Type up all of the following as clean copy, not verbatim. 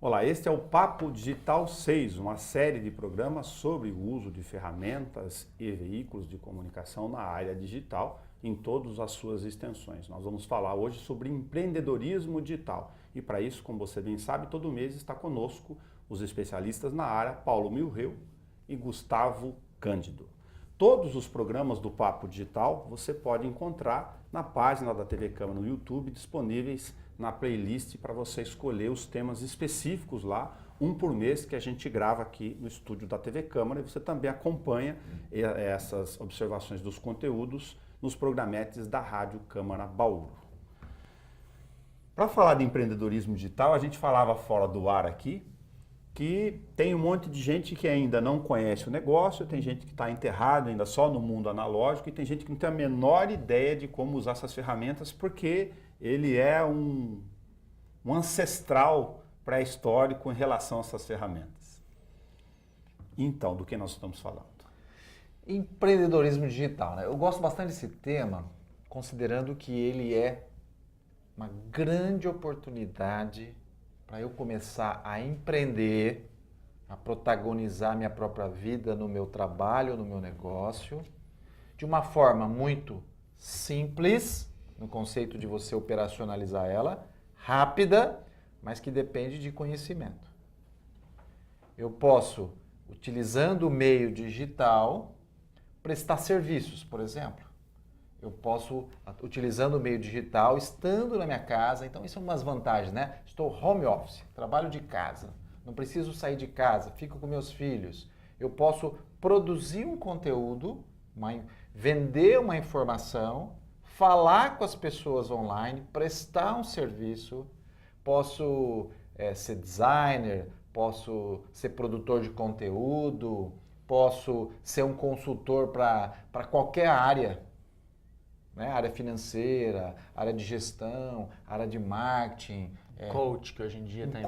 Olá, este é o Papo Digital 6, uma série de programas sobre o uso de ferramentas e veículos de comunicação na área digital em todas as suas extensões. Nós vamos falar hoje sobre empreendedorismo digital e para isso, como você bem sabe, todo mês está conosco os especialistas na área, Paulo Milreu e Gustavo Cândido. Todos os programas do Papo Digital você pode encontrar na página da TV Câmara no YouTube, disponíveis na playlist para você escolher os temas específicos lá, um por mês que a gente grava aqui no estúdio da TV Câmara, e você também acompanha essas observações dos conteúdos nos programetes da Rádio Câmara Bauru. Para falar de empreendedorismo digital, a gente falava fora do ar aqui que tem um monte de gente que ainda não conhece o negócio, tem gente que está enterrado ainda só no mundo analógico e tem gente que não tem a menor ideia de como usar essas ferramentas porque ele é um ancestral pré-histórico em relação a essas ferramentas. Então, do que nós estamos falando? Empreendedorismo digital, né? Eu gosto bastante desse tema, considerando que ele é uma grande oportunidade para eu começar a empreender, a protagonizar minha própria vida no meu trabalho, no meu negócio, de uma forma muito simples, no conceito de você operacionalizar ela, rápida, mas que depende de conhecimento. Eu posso, utilizando o meio digital, prestar serviços, por exemplo. Eu posso, utilizando o meio digital, estando na minha casa, então isso são umas vantagens, né? Estou home office, trabalho de casa, não preciso sair de casa, fico com meus filhos. Eu posso produzir um conteúdo, vender uma informação, falar com as pessoas online, prestar um serviço, posso ser designer, posso ser produtor de conteúdo, posso ser um consultor para qualquer área, né? Área financeira, área de gestão, área de marketing. Coach, que hoje em dia tem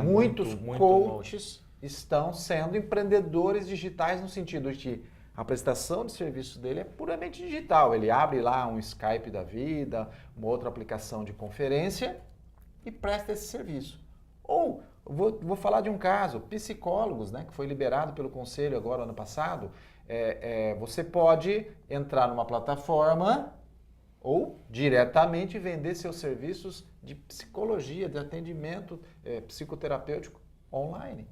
muitos coaches estão sendo empreendedores digitais no sentido de a prestação de serviço dele é puramente digital. Ele abre lá um Skype da vida, uma outra aplicação de conferência e presta esse serviço. Ou, vou falar de um caso, psicólogos, né, que foi liberado pelo Conselho agora ano passado. Você pode entrar numa plataforma ou diretamente vender seus serviços de psicologia, de atendimento psicoterapêutico online.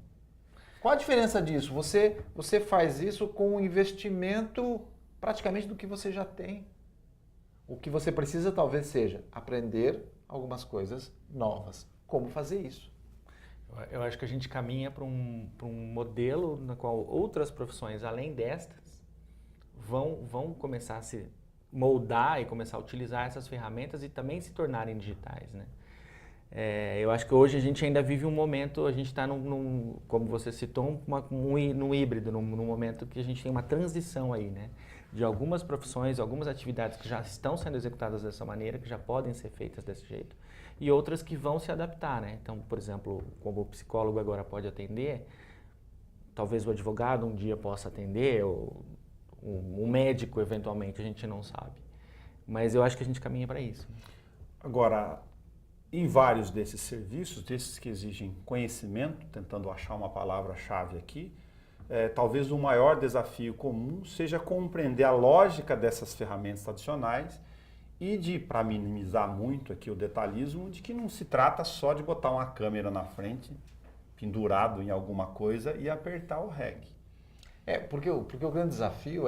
Qual a diferença disso? Você faz isso com um investimento praticamente do que você já tem. O que você precisa talvez seja aprender algumas coisas novas. Como fazer isso? Eu acho que a gente caminha para um modelo no qual outras profissões, além destas, vão começar a se moldar e começar a utilizar essas ferramentas e também se tornarem digitais, né? Eu acho que hoje a gente ainda vive um momento, a gente está como você citou, num híbrido, num momento que a gente tem uma transição aí, né? De algumas profissões, algumas atividades que já estão sendo executadas dessa maneira, que já podem ser feitas desse jeito, e outras que vão se adaptar, né? Então, por exemplo, como o psicólogo agora pode atender, talvez o advogado um dia possa atender, ou um médico eventualmente, a gente não sabe. Mas eu acho que a gente caminha para isso. Agora, em vários desses serviços, desses que exigem conhecimento, tentando achar uma palavra-chave aqui, talvez o maior desafio comum seja compreender a lógica dessas ferramentas tradicionais e para minimizar muito aqui o detalhismo, de que não se trata só de botar uma câmera na frente, pendurado em alguma coisa e apertar o REC. Porque o grande desafio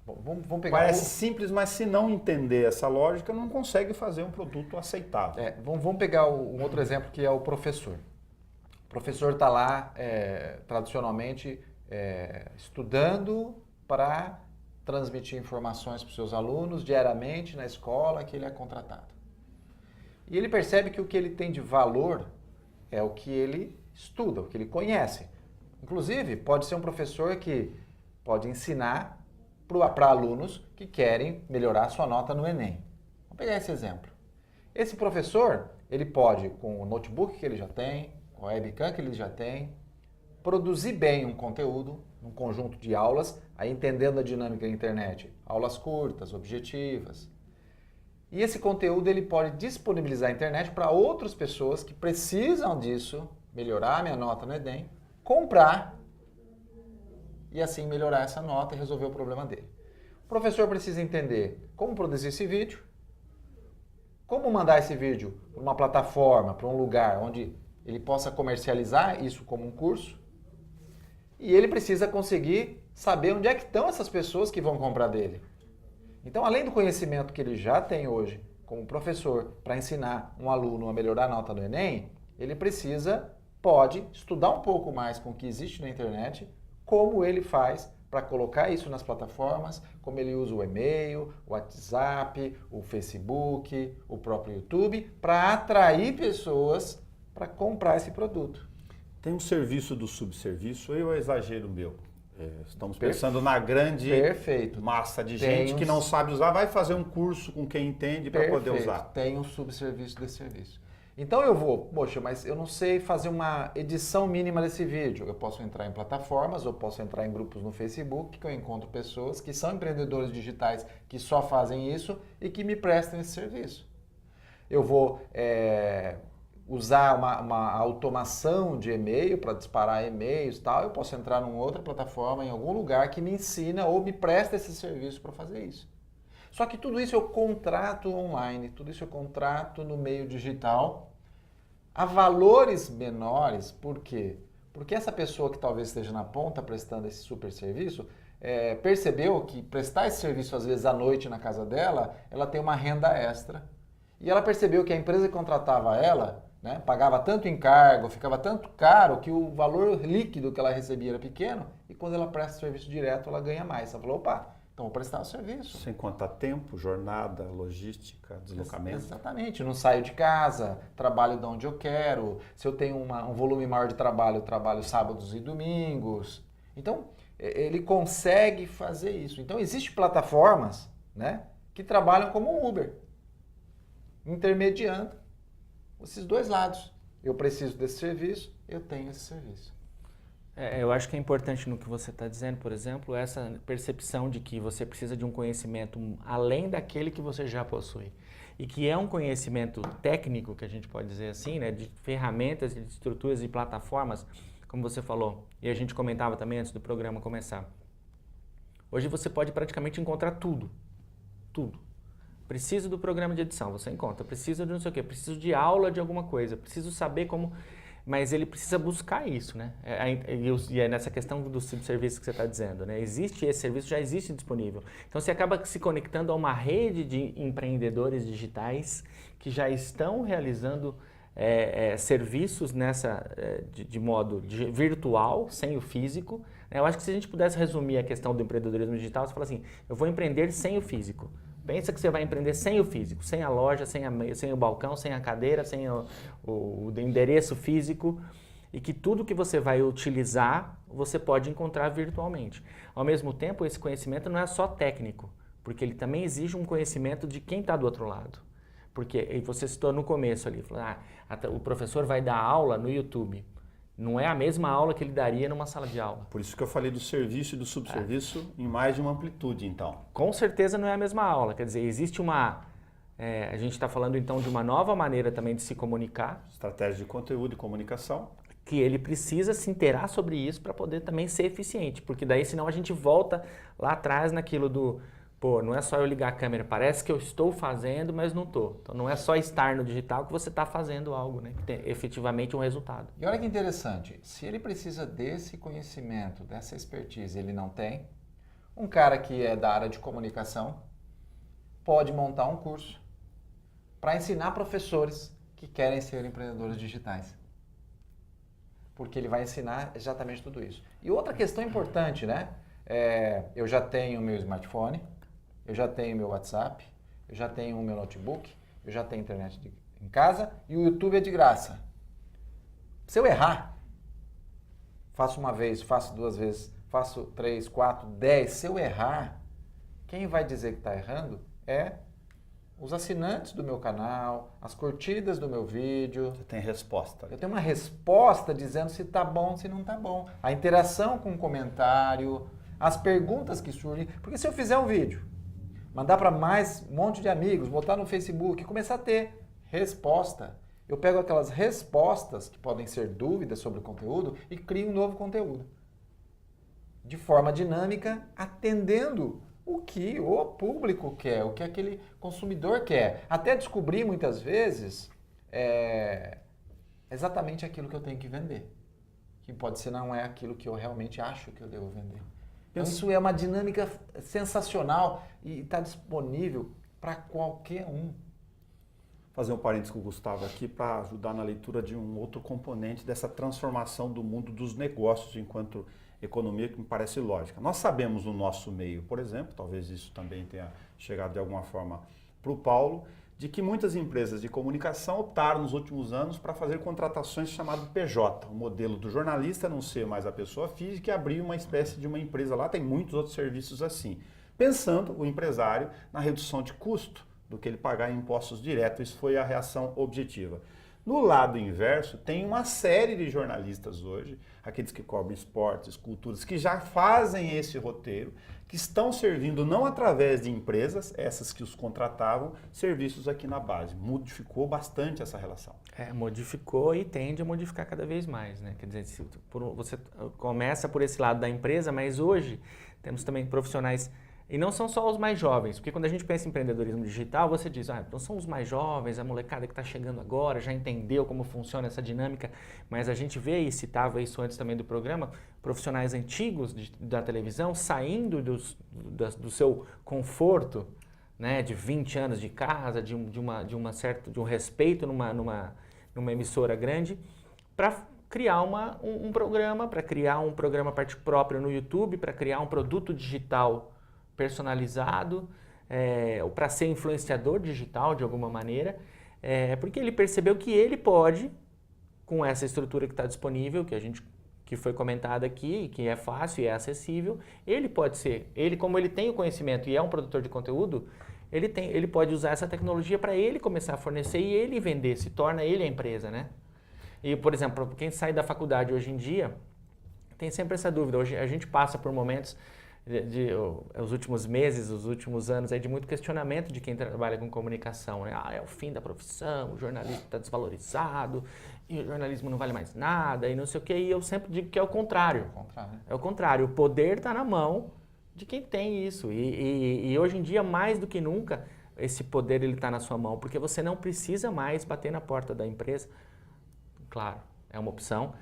vamos pegar... Parece simples, mas se não entender essa lógica, não consegue fazer um produto aceitável. Vamos pegar um outro exemplo que é o professor. O professor está lá, tradicionalmente, estudando para transmitir informações para os seus alunos diariamente na escola que ele é contratado. E ele percebe que o que ele tem de valor é o que ele estuda, o que ele conhece. Inclusive, pode ser um professor que pode ensinar para alunos que querem melhorar sua nota no Enem. Vamos pegar esse exemplo. Esse professor, ele pode, com o notebook que ele já tem, com a webcam que ele já tem, produzir bem um conteúdo, um conjunto de aulas, aí entendendo a dinâmica da internet, aulas curtas, objetivas. E esse conteúdo ele pode disponibilizar na internet para outras pessoas que precisam disso melhorar a minha nota no Enem, comprar e assim melhorar essa nota e resolver o problema dele. O professor precisa entender como produzir esse vídeo, como mandar esse vídeo para uma plataforma, para um lugar onde ele possa comercializar isso como um curso, e ele precisa conseguir saber onde é que estão essas pessoas que vão comprar dele. Então, além do conhecimento que ele já tem hoje como professor para ensinar um aluno a melhorar a nota do Enem, ele pode estudar um pouco mais com o que existe na internet, como ele faz para colocar isso nas plataformas, como ele usa o e-mail, o WhatsApp, o Facebook, o próprio YouTube, para atrair pessoas para comprar esse produto. Tem um serviço do subserviço, ou é exagero meu? Estamos pensando na grande massa de gente que não sabe usar, vai fazer um curso com quem entende para poder usar. Tem um subserviço desse serviço. Então eu vou, poxa, mas eu não sei fazer uma edição mínima desse vídeo. Eu posso entrar em plataformas, ou posso entrar em grupos no Facebook, que eu encontro pessoas que são empreendedores digitais que só fazem isso e que me prestam esse serviço. Eu vou usar uma automação de e-mail para disparar e-mails e tal. Eu posso entrar em outra plataforma, em algum lugar que me ensina ou me presta esse serviço para fazer isso. Só que tudo isso eu contrato online, tudo isso eu contrato no meio digital a valores menores. Por quê? Porque essa pessoa que talvez esteja na ponta prestando esse super serviço, percebeu que prestar esse serviço às vezes à noite na casa dela, ela tem uma renda extra. E ela percebeu que a empresa que contratava ela, né, pagava tanto encargo, ficava tanto caro que o valor líquido que ela recebia era pequeno, e quando ela presta serviço direto ela ganha mais. Ela falou, opa, então vou prestar o serviço. Sem contar tempo, jornada, logística, deslocamento. Exatamente, não saio de casa, trabalho de onde eu quero. Se eu tenho um volume maior de trabalho, eu trabalho sábados e domingos. Então, ele consegue fazer isso. Então, existem plataformas, né, que trabalham como um Uber, intermediando esses dois lados. Eu preciso desse serviço, eu tenho esse serviço. Eu acho que é importante no que você está dizendo, por exemplo, essa percepção de que você precisa de um conhecimento além daquele que você já possui. E que é um conhecimento técnico, que a gente pode dizer assim, né, de ferramentas, de estruturas e plataformas, como você falou. E a gente comentava também antes do programa começar. Hoje você pode praticamente encontrar tudo. Tudo. Preciso do programa de edição, você encontra. Preciso de não sei o quê, preciso de aula de alguma coisa, preciso saber como... Mas ele precisa buscar isso, né? E é nessa questão do subserviço que você está dizendo, né? Existe esse serviço, já existe disponível. Então você acaba se conectando a uma rede de empreendedores digitais que já estão realizando serviços de modo virtual, sem o físico. Eu acho que se a gente pudesse resumir a questão do empreendedorismo digital, você fala assim, eu vou empreender sem o físico. Pensa que você vai empreender sem o físico, sem a loja, sem o balcão, sem a cadeira, sem o endereço físico, e que tudo que você vai utilizar, você pode encontrar virtualmente. Ao mesmo tempo, esse conhecimento não é só técnico, porque ele também exige um conhecimento de quem está do outro lado. Porque você citou no começo ali, o professor vai dar aula no YouTube. Não é a mesma aula que ele daria numa sala de aula. Por isso que eu falei do serviço e do subserviço em mais de uma amplitude, então. Com certeza não é a mesma aula. Quer dizer, existe a gente está falando então de uma nova maneira também de se comunicar. Estratégia de conteúdo e comunicação. Que ele precisa se inteirar sobre isso para poder também ser eficiente. Porque daí senão a gente volta lá atrás naquilo do... Pô, não é só eu ligar a câmera, parece que eu estou fazendo, mas não estou. Então não é só estar no digital que você está fazendo algo, né? Que tem efetivamente um resultado. E olha que interessante, se ele precisa desse conhecimento, dessa expertise, ele não tem, um cara que é da área de comunicação pode montar um curso para ensinar professores que querem ser empreendedores digitais. Porque ele vai ensinar exatamente tudo isso. E outra questão importante, né? Eu já tenho o meu smartphone, eu já tenho meu WhatsApp, eu já tenho o meu notebook, eu já tenho internet em casa e o YouTube é de graça. Se eu errar, faço uma vez, faço duas vezes, faço 3, 4, 10. Se eu errar, quem vai dizer que está errando é os assinantes do meu canal, as curtidas do meu vídeo. Você tem resposta. Eu tenho uma resposta dizendo se está bom, se não está bom. A interação com o comentário, as perguntas que surgem. Porque se eu fizer um vídeo, mandar para mais um monte de amigos, botar no Facebook, começar a ter resposta, Eu pego aquelas respostas, que podem ser dúvidas sobre o conteúdo, e crio um novo conteúdo. De forma dinâmica, atendendo o que o público quer, o que aquele consumidor quer. Até descobrir, muitas vezes, exatamente aquilo que eu tenho que vender. Que pode ser não é aquilo que eu realmente acho que eu devo vender. Então, isso é uma dinâmica sensacional e está disponível para qualquer um. Fazer um parênteses com o Gustavo aqui para ajudar na leitura de um outro componente dessa transformação do mundo dos negócios enquanto economia que me parece lógica. Nós sabemos no nosso meio, por exemplo, talvez isso também tenha chegado de alguma forma para o Paulo, de que muitas empresas de comunicação optaram nos últimos anos para fazer contratações chamado PJ, o modelo do jornalista não ser mais a pessoa física e abrir uma espécie de uma empresa lá, tem muitos outros serviços assim. Pensando o empresário na redução de custo do que ele pagar em impostos diretos, isso foi a reação objetiva. No lado inverso, tem uma série de jornalistas hoje, aqueles que cobrem esportes, culturas, que já fazem esse roteiro, que estão servindo não através de empresas, essas que os contratavam, serviços aqui na base. Modificou bastante essa relação. Modificou e tende a modificar cada vez mais, né? Quer dizer, você começa por esse lado da empresa, mas hoje temos também profissionais. E não são só os mais jovens, porque quando a gente pensa em empreendedorismo digital, você diz, então são os mais jovens, a molecada que está chegando agora, já entendeu como funciona essa dinâmica, mas a gente vê, e citava isso antes também do programa, profissionais antigos da televisão saindo do seu conforto, né, de 20 anos de casa, de um respeito numa emissora grande, para criar um programa, para criar um programa próprio no YouTube, para criar um produto digital personalizado, para ser influenciador digital de alguma maneira, porque ele percebeu que ele pode, com essa estrutura que está disponível, que foi comentada aqui, que é fácil e é acessível, ele pode ser, como ele tem o conhecimento e é um produtor de conteúdo, ele pode usar essa tecnologia para ele começar a fornecer e ele vender, se torna ele a empresa, né? E, por exemplo, quem sai da faculdade hoje em dia, tem sempre essa dúvida. Hoje a gente passa por momentos os últimos meses, os últimos anos, de muito questionamento de quem trabalha com comunicação, né? É o fim da profissão, o jornalismo está desvalorizado, e o jornalismo não vale mais nada, e não sei o quê. E eu sempre digo que é o contrário. É o contrário. O poder está na mão de quem tem isso. E hoje em dia, mais do que nunca, esse poder está na sua mão, porque você não precisa mais bater na porta da empresa. Claro, é uma opção,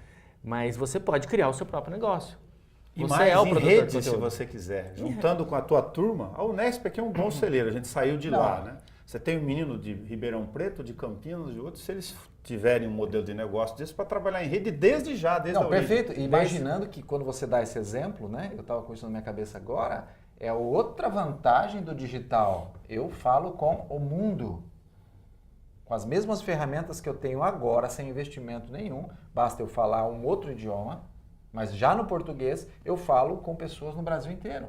mas você pode criar o seu próprio negócio. E você mais é o em produtor rede, de se você quiser. Juntando com a tua turma, a Unesp aqui é um bom celeiro, a gente saiu de lá, né? Você tem um menino de Ribeirão Preto, de Campinas, de outros, se eles tiverem um modelo de negócio desse para trabalhar em rede desde já, desde a origem. Perfeito. Imaginando que quando você dá esse exemplo, né? Eu estava com isso na minha cabeça agora, é outra vantagem do digital. Eu falo com o mundo. Com as mesmas ferramentas que eu tenho agora, sem investimento nenhum, basta eu falar um outro idioma, mas já no português eu falo com pessoas no Brasil inteiro.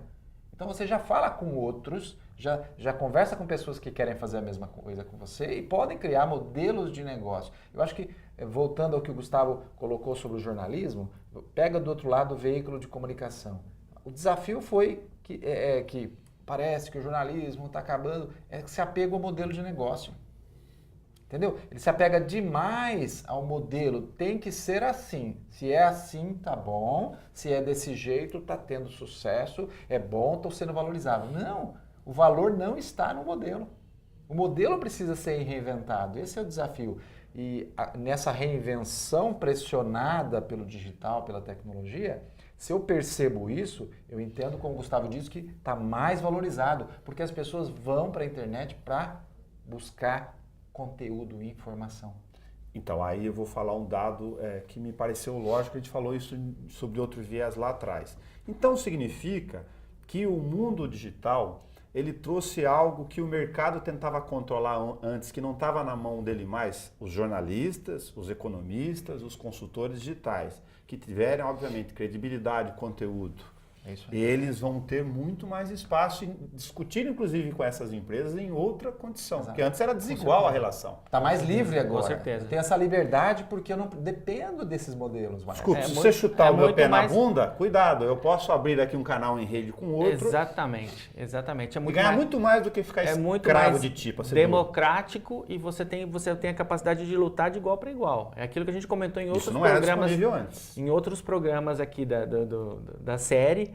Então você já fala com outros, já conversa com pessoas que querem fazer a mesma coisa com você e podem criar modelos de negócio. Eu acho que, voltando ao que o Gustavo colocou sobre o jornalismo, pega do outro lado o veículo de comunicação. O desafio foi que parece que o jornalismo está acabando, que se apega ao modelo de negócio. Entendeu? Ele se apega demais ao modelo, tem que ser assim. Se é assim, tá bom. Se é desse jeito, tá tendo sucesso, é bom, tô sendo valorizado. Não, o valor não está no modelo. O modelo precisa ser reinventado, esse é o desafio. E nessa reinvenção pressionada pelo digital, pela tecnologia, se eu percebo isso, eu entendo, como o Gustavo disse, que está mais valorizado, porque as pessoas vão para a internet para buscar conteúdo e informação. Então, aí eu vou falar um dado que me pareceu lógico, a gente falou isso sobre outro viés lá atrás. Então, significa que o mundo digital, ele trouxe algo que o mercado tentava controlar antes, que não estava na mão dele mais, os jornalistas, os economistas, os consultores digitais, que tiveram, obviamente, credibilidade, conteúdo É isso aí. Eles vão ter muito mais espaço e discutir, inclusive, com essas empresas em outra condição. Exato. Porque antes era desigual a relação. Está mais livre agora. Com certeza. Eu tenho essa liberdade porque eu não dependo desses modelos mais. Escuta, É se muito- você chutar é o meu muito pé mais- na bunda, cuidado, eu posso abrir aqui um canal em rede com outro Exatamente. É e muito ganhar mais, muito mais do que ficar é muito escravo mais de ti. pra ser democrático e você tem a capacidade de lutar de igual para igual. É aquilo que a gente comentou em duro. outros Isso não era programas. disponível antes. Em outros programas aqui da série,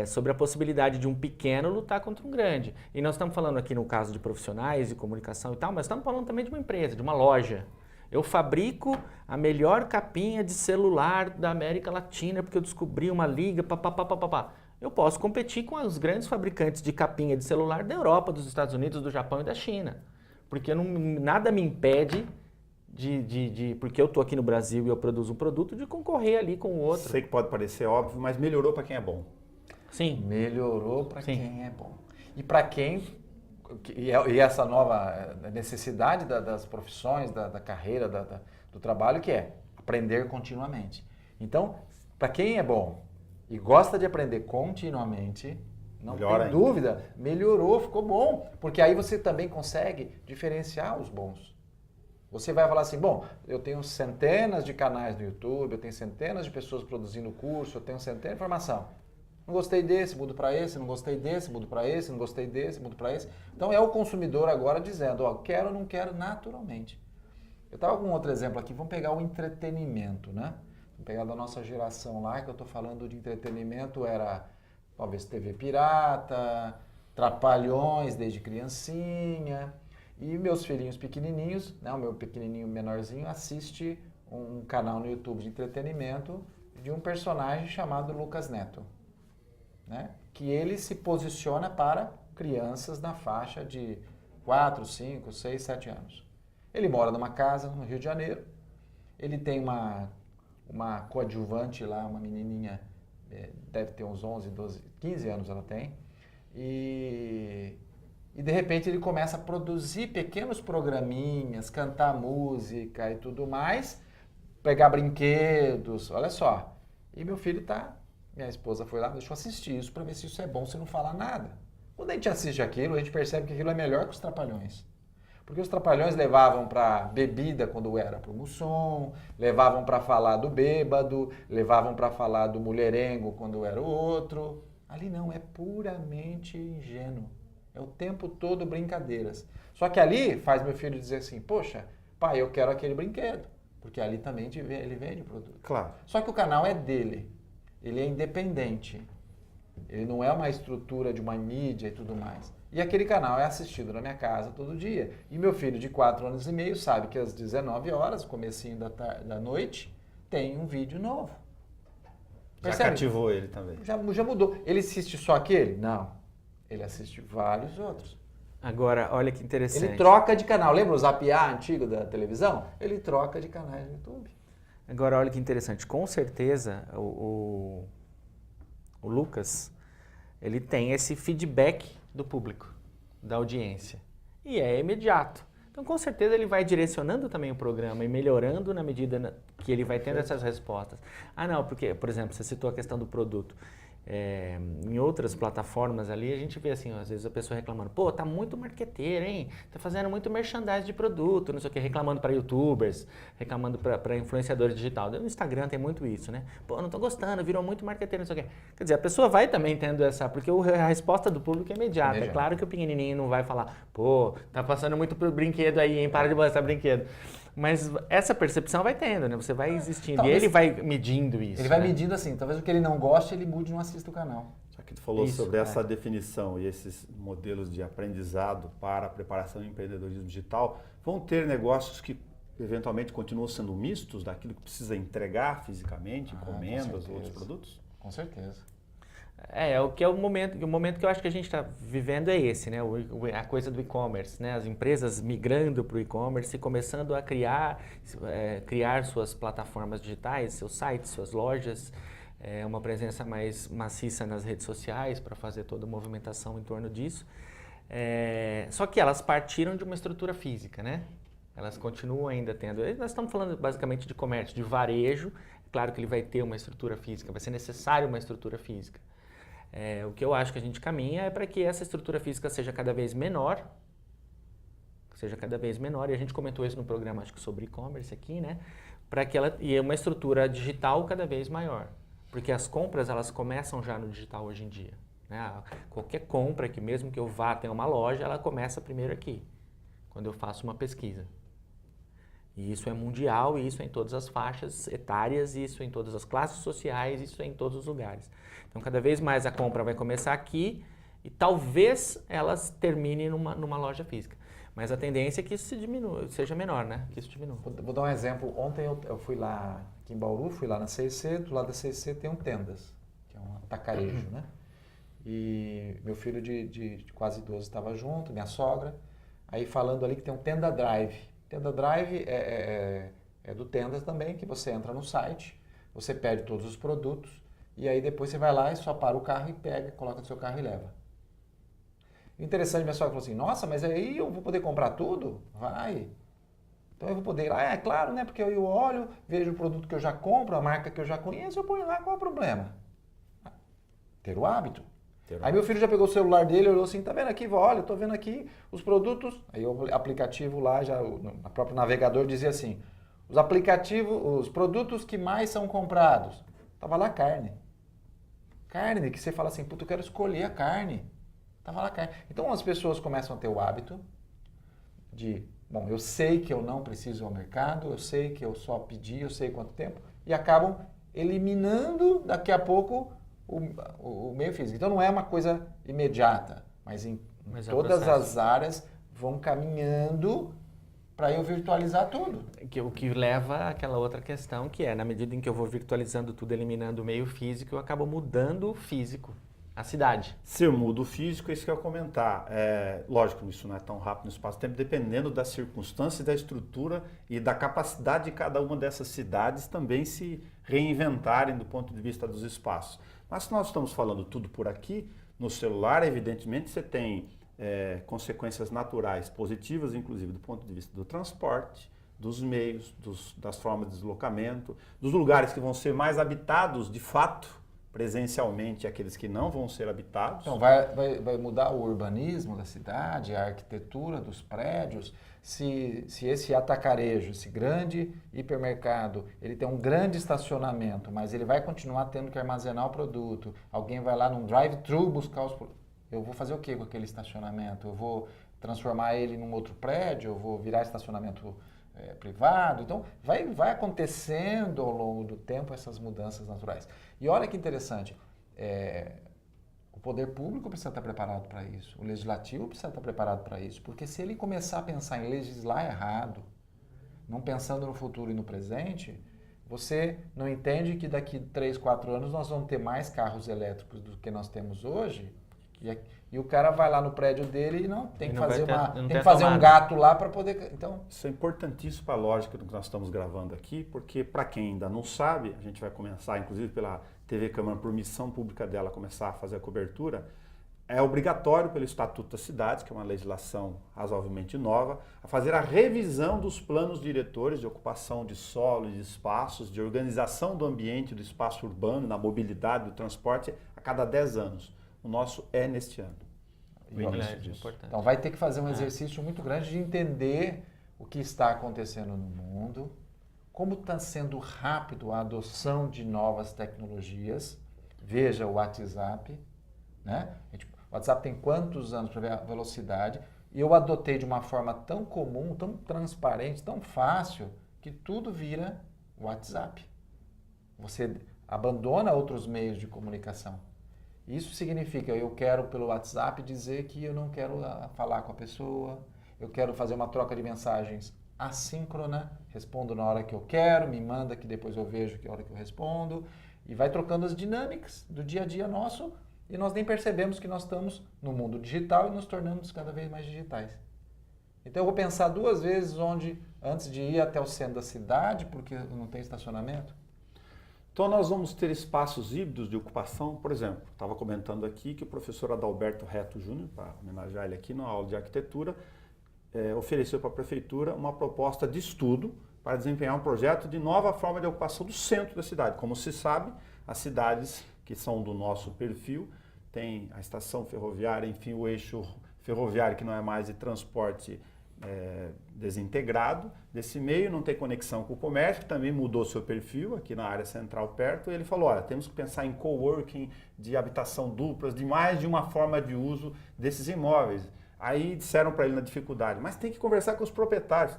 sobre a possibilidade de um pequeno lutar contra um grande. E nós estamos falando aqui no caso de profissionais de comunicação e tal, mas estamos falando também de uma empresa, de uma loja. Eu fabrico a melhor capinha de celular da América Latina porque eu descobri uma liga, papapá. Eu posso competir com os grandes fabricantes de capinha de celular da Europa, dos Estados Unidos, do Japão e da China. Porque nada me impede porque eu estou aqui no Brasil e eu produzo um produto, de concorrer ali com o outro. Sei que pode parecer óbvio, mas melhorou para quem é bom. Sim. Melhorou para Sim. quem é bom. E para quem... E essa nova necessidade das profissões, da carreira, do trabalho, que é aprender continuamente. Então, para quem é bom e gosta de aprender continuamente, não Melhor tem ainda. dúvida, melhorou, ficou bom. Porque aí você também consegue diferenciar os bons. Você vai falar assim, bom, eu tenho centenas de canais no YouTube, eu tenho centenas de pessoas produzindo curso, eu tenho centenas de informação. Não gostei desse, mudo para esse, não gostei desse, mudo para esse, não gostei desse, mudo para esse. Então é o consumidor agora dizendo, ó, quero ou não quero naturalmente. Eu estava com outro exemplo aqui, vamos pegar o entretenimento, né? Vamos pegar da nossa geração lá, que eu estou falando de entretenimento, era talvez TV pirata, Trapalhões desde criancinha. E meus filhinhos pequenininhos, né, o meu pequenininho menorzinho, assiste um canal no YouTube de entretenimento de um personagem chamado Lucas Neto. Né? Que ele se posiciona para crianças na faixa de 4, 5, 6, 7 anos. Ele mora numa casa no Rio de Janeiro, ele tem uma coadjuvante lá, uma menininha, deve ter uns 11, 12, 15 anos ela tem, e de repente ele começa a produzir pequenos programinhas, cantar música e tudo mais, pegar brinquedos, olha só. E meu filho minha esposa foi lá, deixa eu assistir isso para ver se isso é bom, se não falar nada. Quando a gente assiste aquilo, a gente percebe que aquilo é melhor que os Trapalhões. Porque os Trapalhões levavam para bebida quando era pro Mussum, levavam para falar do bêbado, levavam para falar do mulherengo quando era o outro. Ali não, é puramente ingênuo. É o tempo todo brincadeiras. Só que ali faz meu filho dizer assim, poxa, pai, eu quero aquele brinquedo. Porque ali também ele vende produto. Claro. Só que o canal é dele. Ele é independente. Ele não é uma estrutura de uma mídia e tudo mais. E aquele canal é assistido na minha casa todo dia. E meu filho de 4 anos e meio sabe que às 19 horas, comecinho da noite, tem um vídeo novo. Já Percebe? cativou ele também. Já mudou. Ele assiste só aquele? Não. Ele assiste vários outros. Agora, olha que interessante. Ele troca de canal. Lembra o Zapiar antigo da televisão? Ele troca de canais no YouTube. Agora, olha que interessante. Com certeza, o Lucas, ele tem esse feedback do público, da audiência. E é imediato. Então, com certeza, ele vai direcionando também o programa e melhorando na medida que ele vai tendo essas respostas. Ah, não, porque, por exemplo, você citou a questão do produto. Em outras plataformas ali, a gente vê assim, às vezes a pessoa reclamando, pô, tá muito marqueteiro, hein? Tá fazendo muito merchandising de produto, não sei o que, reclamando para youtubers, reclamando para influenciadores digitais. No Instagram tem muito isso, né? Pô, não tô gostando, virou muito marqueteiro, não sei o que. Quer dizer, a pessoa vai também tendo essa, porque a resposta do público é imediata. É claro que o pequenininho não vai falar, pô, tá passando muito brinquedo aí, hein? Para de mostrar brinquedo. Mas essa percepção vai tendo, né? Você vai existindo. Talvez, e ele vai medindo isso. Ele vai né? medindo assim. Talvez o que ele não goste, ele mude e não assista o canal. Já que tu falou Isso, sobre essa definição e esses modelos de aprendizado para a preparação e empreendedorismo digital, vão ter negócios que eventualmente continuam sendo mistos daquilo que precisa entregar fisicamente, encomendas ou outros produtos? Com certeza. O momento que eu acho que a gente está vivendo é esse, né? A coisa do e-commerce, né? As empresas migrando para o e-commerce e começando a criar suas plataformas digitais, seus sites, suas lojas, uma presença mais maciça nas redes sociais para fazer toda a movimentação em torno disso. Só que elas partiram de uma estrutura física, né? Elas continuam ainda tendo. Nós estamos falando basicamente de comércio, de varejo. Claro que ele vai ter uma estrutura física, vai ser necessário uma estrutura física. O que eu acho que a gente caminha é para que essa estrutura física seja cada vez menor, e a gente comentou isso no programa, acho que sobre e-commerce aqui, né? E uma estrutura digital cada vez maior, porque as compras elas começam já no digital hoje em dia, né? Qualquer compra que mesmo que eu vá até uma loja, ela começa primeiro aqui, quando eu faço uma pesquisa. E isso é mundial, e isso é em todas as faixas etárias, isso é em todas as classes sociais, isso é em todos os lugares. Então, cada vez mais a compra vai começar aqui e talvez elas terminem numa loja física. Mas a tendência é que isso seja menor, né? Que isso diminua. Vou dar um exemplo. Ontem eu fui lá aqui em Bauru, fui lá na C&C, do lado da C&C tem um Tendas, que é um atacarejo, né? E meu filho de quase 12 estava junto, minha sogra, aí falando ali que tem um Tenda Drive. Tenda Drive é do Tendas também, que você entra no site, você pede todos os produtos e aí depois você vai lá e só para o carro e pega, coloca no seu carro e leva. O interessante, minha sogra falou assim, nossa, mas aí eu vou poder comprar tudo? Vai. Então eu vou poder ir lá, é claro, né? Porque eu olho, vejo o produto que eu já compro, a marca que eu já conheço, eu ponho lá, qual é o problema? Ter o hábito. Aí meu filho já pegou o celular dele e olhou assim, tá vendo aqui, vó, olha, eu tô vendo aqui os produtos. Aí o aplicativo lá, já no próprio navegador dizia assim, os produtos que mais são comprados. Tava lá carne. Carne, que você fala assim, puta, eu quero escolher a carne. Tava lá carne. Então as pessoas começam a ter o hábito de, bom, eu sei que eu não preciso ir ao mercado, eu sei que eu só pedi, eu sei quanto tempo, e acabam eliminando daqui a pouco o meio físico. Então não é uma coisa imediata, mas em todas as áreas vão caminhando para eu virtualizar tudo. O que leva àquela outra questão, que é, na medida em que eu vou virtualizando tudo, eliminando o meio físico, eu acabo mudando o físico, a cidade. Se eu mudo o físico, é isso que eu ia comentar. Lógico, isso não é tão rápido no espaço-tempo, dependendo das circunstâncias, da estrutura e da capacidade de cada uma dessas cidades também se reinventarem do ponto de vista dos espaços. Mas se nós estamos falando tudo por aqui, no celular, evidentemente, você tem consequências naturais positivas, inclusive do ponto de vista do transporte, dos meios, das formas de deslocamento, dos lugares que vão ser mais habitados, de fato, presencialmente, aqueles que não vão ser habitados. Então, vai mudar o urbanismo da cidade, a arquitetura dos prédios. Se esse atacarejo, esse grande hipermercado, ele tem um grande estacionamento, mas ele vai continuar tendo que armazenar o produto, alguém vai lá num drive-thru buscar os produtos. Eu vou fazer o que com aquele estacionamento? Eu vou transformar ele num outro prédio? Eu vou virar estacionamento privado? Então, vai acontecendo ao longo do tempo essas mudanças naturais. E olha que interessante, o poder público precisa estar preparado para isso, o legislativo precisa estar preparado para isso, porque se ele começar a pensar em legislar errado, não pensando no futuro e no presente, você não entende que daqui 3, 4 anos nós vamos ter mais carros elétricos do que nós temos hoje, e o cara vai lá no prédio dele e não tem que fazer um gato lá para poder... Então, isso é importantíssimo para a lógica do que nós estamos gravando aqui, porque para quem ainda não sabe, a gente vai começar, inclusive pela TV Câmara, por missão pública dela, começar a fazer a cobertura, é obrigatório pelo Estatuto das Cidades, que é uma legislação razoavelmente nova, a fazer a revisão dos planos diretores de ocupação de solo e de espaços, de organização do ambiente, do espaço urbano, da mobilidade, do transporte, a cada 10 anos. O nosso é neste ano. Então vai ter que fazer um exercício muito grande de entender o que está acontecendo no mundo, como está sendo rápido a adoção de novas tecnologias. Veja o WhatsApp, né? O WhatsApp tem quantos anos para ver a velocidade? E eu adotei de uma forma tão comum, tão transparente, tão fácil, que tudo vira WhatsApp. Você abandona outros meios de comunicação. Isso significa, eu quero pelo WhatsApp dizer que eu não quero falar com a pessoa, eu quero fazer uma troca de mensagens assíncrona, respondo na hora que eu quero, me manda que depois eu vejo que hora que eu respondo, e vai trocando as dinâmicas do dia a dia nosso, e nós nem percebemos que nós estamos no mundo digital e nos tornamos cada vez mais digitais. Então eu vou pensar 2 vezes antes de ir até o centro da cidade, porque não tem estacionamento. Então nós vamos ter espaços híbridos de ocupação, por exemplo, estava comentando aqui que o professor Adalberto Reto Júnior, para homenagear ele aqui na aula de arquitetura, ofereceu para a prefeitura uma proposta de estudo para desempenhar um projeto de nova forma de ocupação do centro da cidade. Como se sabe, as cidades que são do nosso perfil tem a estação ferroviária, enfim, o eixo ferroviário que não é mais de transporte desintegrado desse meio, não tem conexão com o comércio, que também mudou seu perfil aqui na área central perto, e ele falou, olha, temos que pensar em coworking, de habitação duplas, de mais de uma forma de uso desses imóveis. Aí disseram para ele na dificuldade, mas tem que conversar com os proprietários.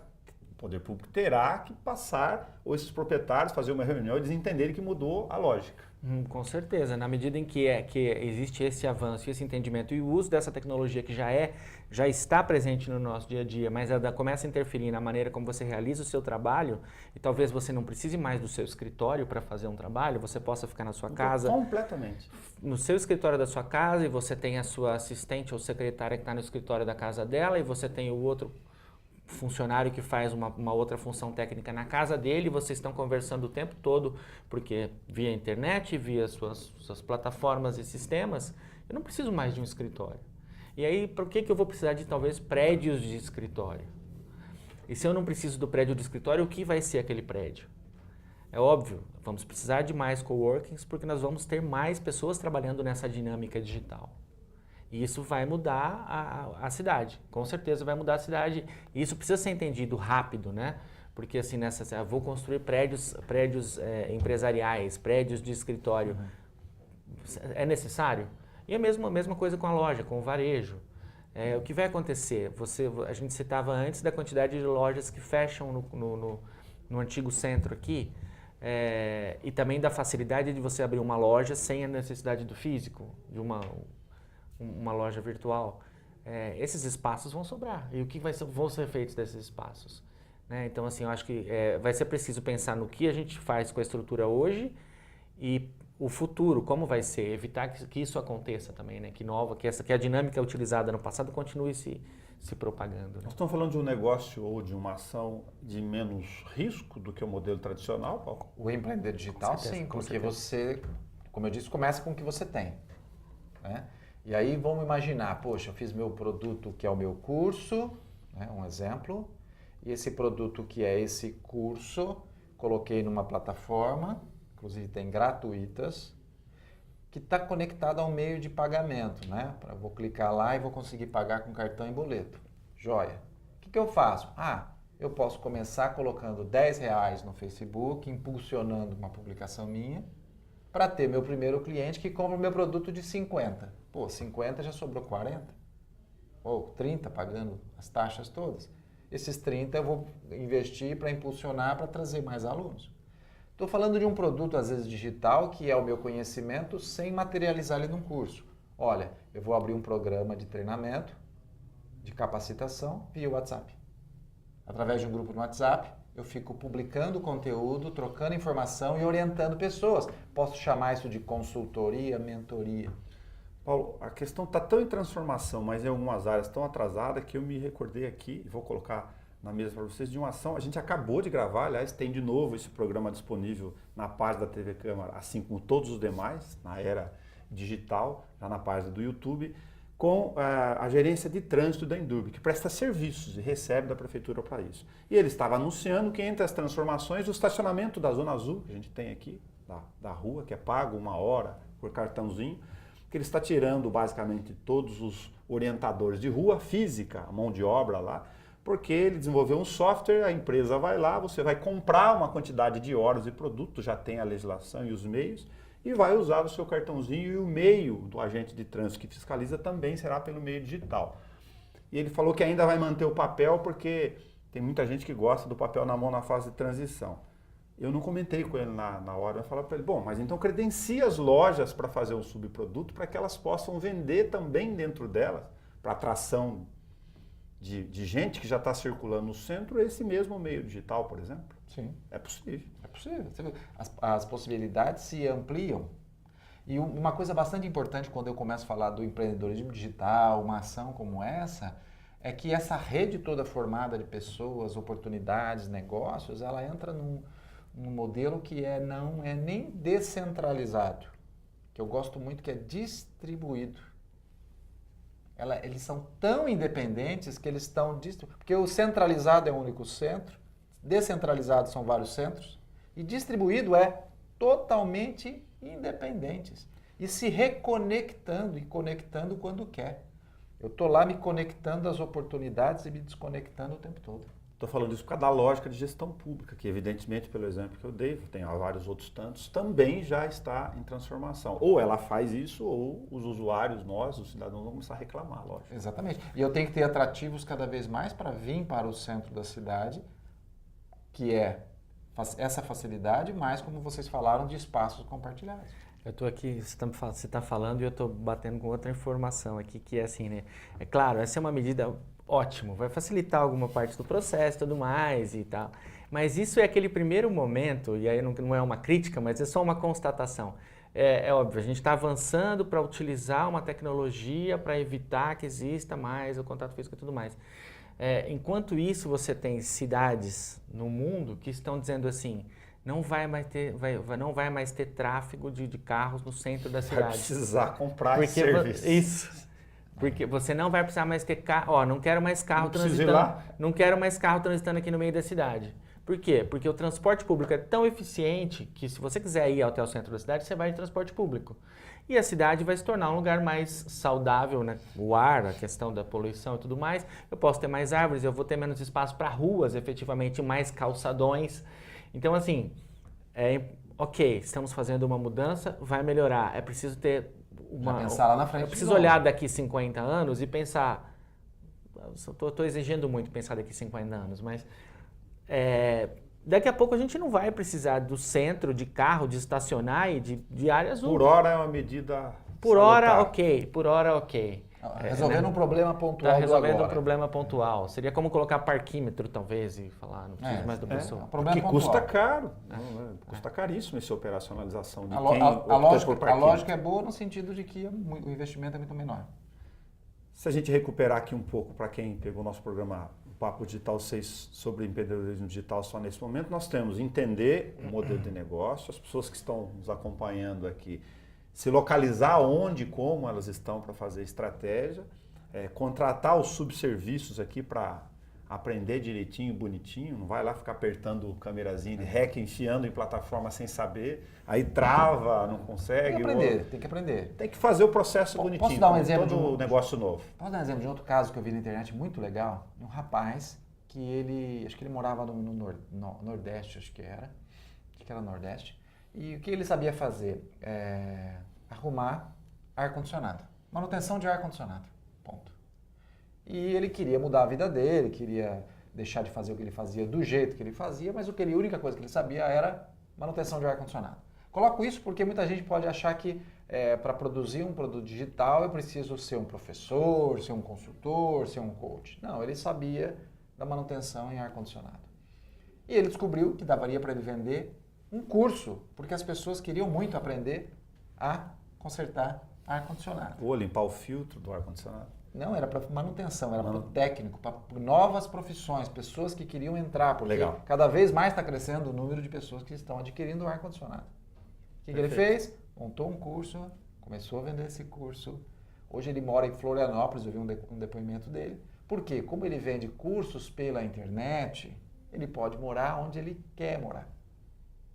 O poder público terá que passar, ou esses proprietários, fazer uma reunião e eles entenderem que mudou a lógica. Com certeza, na medida em que existe esse avanço, esse entendimento e o uso dessa tecnologia que já está presente no nosso dia a dia, mas ela começa a interferir na maneira como você realiza o seu trabalho, e talvez você não precise mais do seu escritório para fazer um trabalho, você possa ficar na sua casa. Completamente. No seu escritório da sua casa, e você tem a sua assistente ou secretária que está no escritório da casa dela, e você tem o outro funcionário que faz uma outra função técnica na casa dele, vocês estão conversando o tempo todo, porque via internet, via suas plataformas e sistemas, eu não preciso mais de um escritório. E aí, por que eu vou precisar de talvez prédios de escritório? E se eu não preciso do prédio de escritório, o que vai ser aquele prédio? É óbvio, vamos precisar de mais coworkings, porque nós vamos ter mais pessoas trabalhando nessa dinâmica digital. E isso vai mudar a cidade, com certeza vai mudar a cidade. E isso precisa ser entendido rápido, né? Porque assim, vou construir prédios empresariais, prédios de escritório. É necessário? E a mesma coisa com a loja, com o varejo. O que vai acontecer? A gente citava antes da quantidade de lojas que fecham no antigo centro aqui, e também da facilidade de você abrir uma loja sem a necessidade do físico, de uma loja virtual. Esses espaços vão sobrar. E o que vão ser feitos desses espaços? Né? Então, assim, eu acho que vai ser preciso pensar no que a gente faz com a estrutura hoje e o futuro, como vai ser, evitar que isso aconteça também, né? Que a dinâmica utilizada no passado continue se propagando. Né? Nós estamos falando de um negócio ou de uma ação de menos risco do que o modelo tradicional, Paulo? O empreender digital, sim, porque você, como eu disse, começa com o que você tem, né? E aí vamos imaginar, poxa, eu fiz meu produto que é o meu curso, né, um exemplo, e esse produto que é esse curso, coloquei numa plataforma, inclusive tem gratuitas, que está conectada ao meio de pagamento, né? Vou clicar lá e vou conseguir pagar com cartão e boleto. Joia. O que eu faço? Eu posso começar colocando R$10 no Facebook, impulsionando uma publicação minha, para ter meu primeiro cliente que compra o meu produto de 50. Pô, 50 já sobrou 40. Ou 30, pagando as taxas todas. Esses 30 eu vou investir para impulsionar, para trazer mais alunos. Estou falando de um produto, às vezes, digital, que é o meu conhecimento, sem materializar ele num curso. Olha, eu vou abrir um programa de treinamento, de capacitação, via WhatsApp. Através de um grupo no WhatsApp, eu fico publicando conteúdo, trocando informação e orientando pessoas. Posso chamar isso de consultoria, mentoria. Paulo, a questão está tão em transformação, mas em algumas áreas tão atrasada, que eu me recordei aqui, e vou colocar na mesa para vocês, de uma ação. A gente acabou de gravar, aliás, tem de novo esse programa disponível na página da TV Câmara, assim como todos os demais, na era digital, já na página do YouTube, com a gerência de trânsito da Endurbe, que presta serviços e recebe da prefeitura para isso. E ele estava anunciando que entre as transformações, o estacionamento da Zona Azul, que a gente tem aqui, da rua, que é pago 1 hora por cartãozinho, que ele está tirando basicamente todos os orientadores de rua física, a mão de obra lá, porque ele desenvolveu um software, a empresa vai lá, você vai comprar uma quantidade de horas de produto, já tem a legislação e os meios, e vai usar o seu cartãozinho, e o meio do agente de trânsito que fiscaliza também será pelo meio digital. E ele falou que ainda vai manter o papel, porque tem muita gente que gosta do papel na mão na fase de transição. Eu não comentei com ele na hora, eu falei para ele, bom, mas então credencia as lojas para fazer um subproduto, para que elas possam vender também dentro delas, para atração de gente que já está circulando no centro, esse mesmo meio digital, por exemplo. Sim. É possível. É possível. As possibilidades se ampliam. E uma coisa bastante importante quando eu começo a falar do empreendedorismo digital, uma ação como essa, é que essa rede toda formada de pessoas, oportunidades, negócios, ela entra num modelo que não é nem descentralizado, que eu gosto muito, que é distribuído. Eles são tão independentes que eles estão distribuídos. Porque o centralizado é um único centro, descentralizado são vários centros, e distribuído é totalmente independentes. e se reconectando e conectando quando quer. Eu estou lá me conectando às oportunidades e me desconectando o tempo todo. Estou falando isso por causa da lógica de gestão pública, que evidentemente, pelo exemplo que eu dei, tem vários outros tantos, também já está em transformação. Ou ela faz isso, ou os usuários, nós, os cidadãos, vão começar a reclamar, lógico. Exatamente. E eu tenho que ter atrativos cada vez mais para vir para o centro da cidade, que é essa facilidade, mais como vocês falaram, de espaços compartilhados. Eu estou aqui, você está falando e eu estou batendo com outra informação aqui, que é assim, né? É claro, essa é uma medida ótima, vai facilitar alguma parte do processo e tudo mais e tal. Mas isso é aquele primeiro momento, e aí não é uma crítica, mas é só uma constatação. É óbvio, a gente está avançando para utilizar uma tecnologia para evitar que exista mais o contato físico e tudo mais. Enquanto isso, você tem cidades no mundo que estão dizendo assim, não vai mais ter tráfego de carros no centro da cidade. Vai precisar comprar esse serviço. Isso. Porque você não vai precisar mais ter carro. Não quero mais carro transitando. Lá. Não quero mais carro transitando aqui no meio da cidade. Por quê? Porque o transporte público é tão eficiente que se você quiser ir até o centro da cidade, você vai de transporte público. E a cidade vai se tornar um lugar mais saudável, né? O ar, a questão da poluição e tudo mais. Eu posso ter mais árvores, eu vou ter menos espaço para ruas, efetivamente, mais calçadões. Então, assim, ok, estamos fazendo uma mudança, vai melhorar. É preciso ter pensar lá na frente. Eu preciso olhar daqui 50 anos e pensar. Estou exigindo muito pensar daqui 50 anos, mas daqui a pouco a gente não vai precisar do centro, de carro, de estacionar e de área azul. Por hora é uma medida. Por hora, ok. Resolvendo um problema pontual. Tá resolvendo um problema pontual. Seria como colocar parquímetro, talvez, e falar, não preciso mais da pessoa. Porque custa caro. Custa caríssimo essa operacionalização de a lógica é boa no sentido de que o investimento é muito menor. Se a gente recuperar aqui um pouco, para quem pegou nosso programa Papo Digital 6 sobre empreendedorismo digital só nesse momento, nós temos entender o modelo de negócio, as pessoas que estão nos acompanhando aqui, se localizar onde e como elas estão para fazer estratégia, contratar os subserviços aqui para aprender direitinho, bonitinho, não vai lá ficar apertando o camerazinho de REC, enfiando em plataforma sem saber, aí trava, não consegue. Tem que aprender. Tem que fazer o processo bonitinho. Posso dar um exemplo todo negócio novo. Posso dar um exemplo de outro caso que eu vi na internet muito legal? Um rapaz que acho que ele morava no Nordeste, acho que era Nordeste, e o que ele sabia fazer? Arrumar ar-condicionado, manutenção de ar-condicionado, ponto. E ele queria mudar a vida dele, queria deixar de fazer o que ele fazia do jeito que ele fazia, mas a única coisa que ele sabia era manutenção de ar-condicionado. Coloco isso porque muita gente pode achar que para produzir um produto digital eu preciso ser um professor, ser um consultor, ser um coach. Não, ele sabia da manutenção em ar-condicionado. E ele descobriu que daria para ele vender um curso, porque as pessoas queriam muito aprender a consertar ar-condicionado. Ou limpar o filtro do ar-condicionado. Não, era para manutenção, era para o técnico, para novas profissões, pessoas que queriam entrar, porque cada vez mais está crescendo o número de pessoas que estão adquirindo ar-condicionado. O que ele fez? Montou um curso, começou a vender esse curso. Hoje ele mora em Florianópolis, eu vi um depoimento dele. Por quê? Como ele vende cursos pela internet, ele pode morar onde ele quer morar.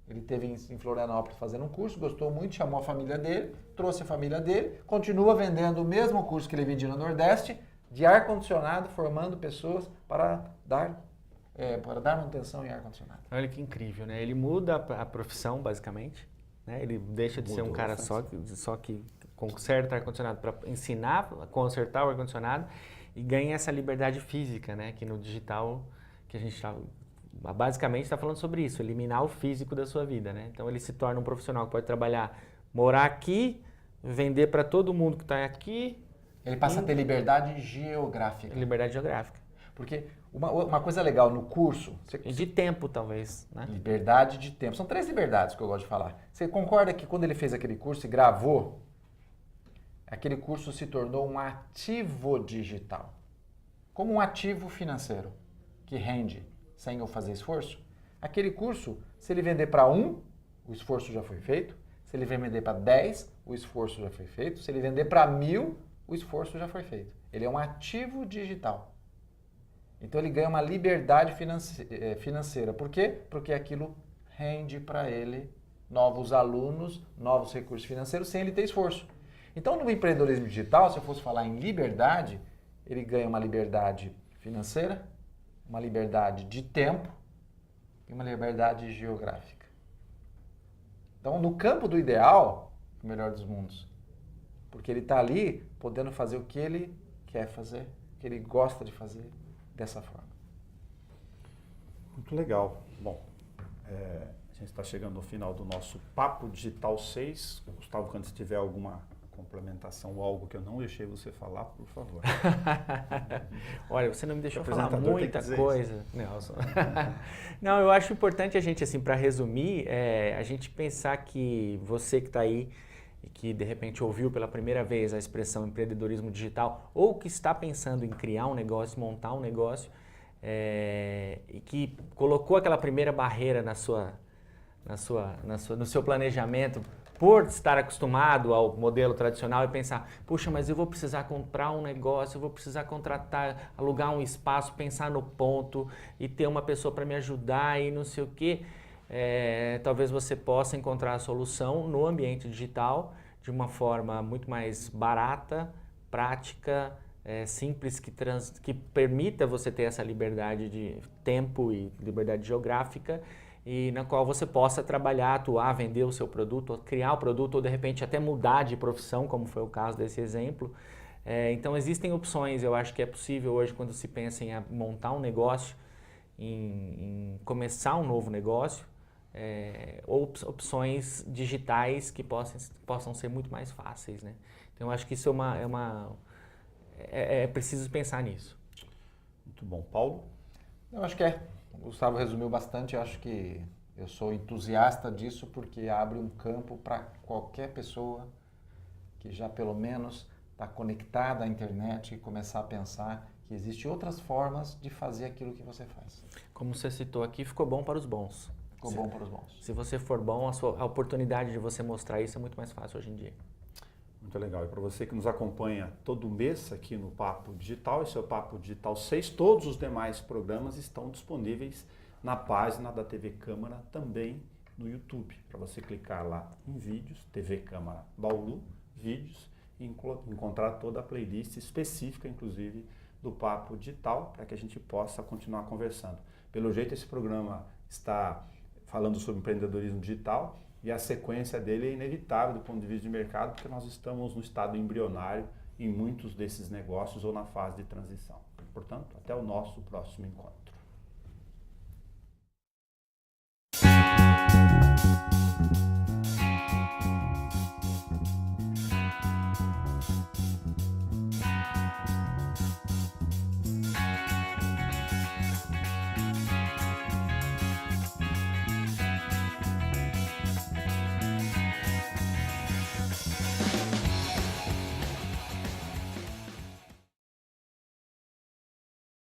Ele esteve em Florianópolis fazendo um curso, gostou muito, chamou a família dele, trouxe a família dele, continua vendendo o mesmo curso que ele vendia no Nordeste, de ar-condicionado, formando pessoas para dar manutenção em ar-condicionado. Olha que incrível, né? Ele muda a profissão, basicamente, né? Ele deixa de ser um cara só que conserta ar-condicionado para ensinar a consertar o ar-condicionado e ganha essa liberdade física, né? Que no digital, que a gente basicamente está falando sobre isso, eliminar o físico da sua vida, né? Então ele se torna um profissional que pode trabalhar, morar aqui, vender para todo mundo que está aqui. Ele passa a ter liberdade geográfica. Liberdade geográfica. Porque uma coisa legal no curso... E de tempo, talvez, né? Liberdade de tempo. São 3 liberdades que eu gosto de falar. Você concorda que quando ele fez aquele curso e gravou, aquele curso se tornou um ativo digital? Como um ativo financeiro que rende sem eu fazer esforço? Aquele curso, se ele vender para 1, o esforço já foi feito. Se ele vender para 10, o esforço já foi feito. Se ele vender para 1000, o esforço já foi feito. Ele é um ativo digital. Então ele ganha uma liberdade financeira. Por quê? Porque aquilo rende para ele novos alunos, novos recursos financeiros sem ele ter esforço. Então, no empreendedorismo digital, se eu fosse falar em liberdade, ele ganha uma liberdade financeira, uma liberdade de tempo e uma liberdade geográfica. Então, no campo do ideal, o melhor dos mundos. Porque ele está ali podendo fazer o que ele quer fazer, o que ele gosta de fazer dessa forma. Muito legal. Bom, a gente está chegando no final do nosso Papo Digital 6. Gustavo, quando você tiver alguma complementação ou algo que eu não deixei você falar, por favor. Olha, você não me deixou falar apresentador tem que muita dizer coisa, Nelson. Não, eu acho importante a gente, assim, para resumir, a gente pensar que você que está aí e que de repente ouviu pela primeira vez a expressão empreendedorismo digital ou que está pensando em criar um negócio, montar um negócio, e que colocou aquela primeira barreira no seu planejamento por estar acostumado ao modelo tradicional e pensar, puxa, mas eu vou precisar comprar um negócio, eu vou precisar contratar, alugar um espaço, pensar no ponto e ter uma pessoa para me ajudar e não sei o quê. Talvez você possa encontrar a solução no ambiente digital de uma forma muito mais barata, prática, simples, que permita você ter essa liberdade de tempo e liberdade geográfica e na qual você possa trabalhar, atuar, vender o seu produto, criar o produto ou de repente até mudar de profissão, como foi o caso desse exemplo. Então existem opções, eu acho que é possível hoje quando se pensa em montar um negócio, em começar um novo negócio, ou opções digitais que possam ser muito mais fáceis, né? Então eu acho que isso é preciso pensar nisso. Muito bom. Paulo? Eu acho que o Gustavo resumiu bastante, eu acho que eu sou entusiasta disso porque abre um campo para qualquer pessoa que já pelo menos está conectada à internet e começar a pensar que existem outras formas de fazer aquilo que você faz. Como você citou aqui, ficou bom para os bons. Ficou bom para os bons. Se você for bom, a oportunidade de você mostrar isso é muito mais fácil hoje em dia. Muito legal. E para você que nos acompanha todo mês aqui no Papo Digital, esse é o Papo Digital 6. Todos os demais programas estão disponíveis na página da TV Câmara, também no YouTube. Para você clicar lá em vídeos, TV Câmara Bauru, vídeos, e encontrar toda a playlist específica, inclusive, do Papo Digital, para que a gente possa continuar conversando. Pelo jeito, esse programa está falando sobre empreendedorismo digital, e a sequência dele é inevitável do ponto de vista de mercado, porque nós estamos no estado embrionário em muitos desses negócios ou na fase de transição. Portanto, até o nosso próximo encontro.